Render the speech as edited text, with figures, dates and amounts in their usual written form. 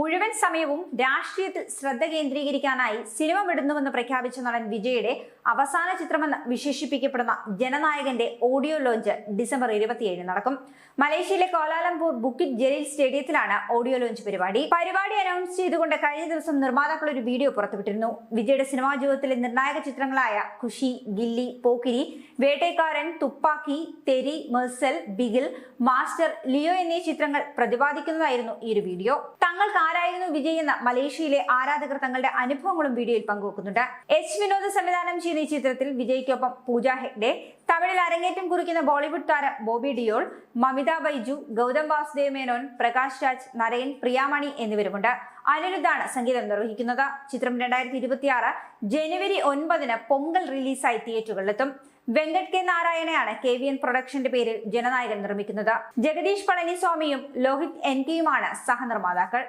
മുഴുവൻ സമയവും രാഷ്ട്രീയത്തിൽ ശ്രദ്ധ കേന്ദ്രീകരിക്കാനായി സിനിമ വിടുന്നുവെന്ന് പ്രഖ്യാപിച്ച നടൻ വിജയുടെ അവസാന ചിത്രമെന്ന് വിശേഷിപ്പിക്കപ്പെടുന്ന ജനനായകന്റെ ഓഡിയോ ലോഞ്ച് ഡിസംബർ 27 നടക്കും. മലേഷ്യയിലെ കോലാലംപൂർ ബുക്കിറ്റ് ജലീൽ സ്റ്റേഡിയത്തിലാണ് ഓഡിയോ ലോഞ്ച് പരിപാടി അനൗൺസ് ചെയ്തുകൊണ്ട് കഴിഞ്ഞ ദിവസം നിർമ്മാതാക്കൾ ഒരു വീഡിയോ പുറത്തുവിട്ടിരുന്നു. വിജയുടെ സിനിമാ ജീവിതത്തിലെ നിർണായക ചിത്രങ്ങളായ ഖുഷി, ഗില്ലി, പോക്കിരി, വേട്ടക്കാരൻ, തുപ്പാക്കി, തെരി, മെർസൽ, ബിഗിൽ, മാസ്റ്റർ, ലിയോ എന്നീ ചിത്രങ്ങൾ പ്രതിപാദിക്കുന്നതായിരുന്നു ഈ ഒരു വീഡിയോ. തങ്ങൾക്ക് ആരായിരുന്നു വിജയ് എന്ന മലേഷ്യയിലെ ആരാധകർ തങ്ങളുടെ അനുഭവങ്ങളും വീഡിയോയിൽ പങ്കുവെക്കുന്നുണ്ട്. എച്ച് വിനോദ് സംവിധാനം ചെയ്യുന്ന ഈ ചിത്രത്തിൽ വിജയ്ക്കൊപ്പം പൂജ ഹെഗ്ഡെ, തമിഴിൽ അരങ്ങേറ്റം കുറിക്കുന്ന ബോളിവുഡ് താരം ബോബി ഡിയോൾ, മമിത ബൈജു, ഗൗതം വാസുദേവ് മേനോൻ, പ്രകാശ് രാജ്, നരയൻ, പ്രിയാമണി എന്നിവരുമുണ്ട്. അനിരുദ്ധാണ് സംഗീതം നിർവഹിക്കുന്നത്. ചിത്രം 2026 ജനുവരി 9 പൊങ്കൽ റിലീസായി തിയേറ്ററുകളിലെത്തും. വെങ്കട് കെ നാരായണയാണ് KVN പ്രൊഡക്ഷന്റെ പേരിൽ ജനനായകൻ നിർമ്മിക്കുന്നത്. ജഗദീഷ് പളനിസ്വാമിയും ലോഹിത് NKയുമാണ് സഹനിർമ്മാതാക്കൾ.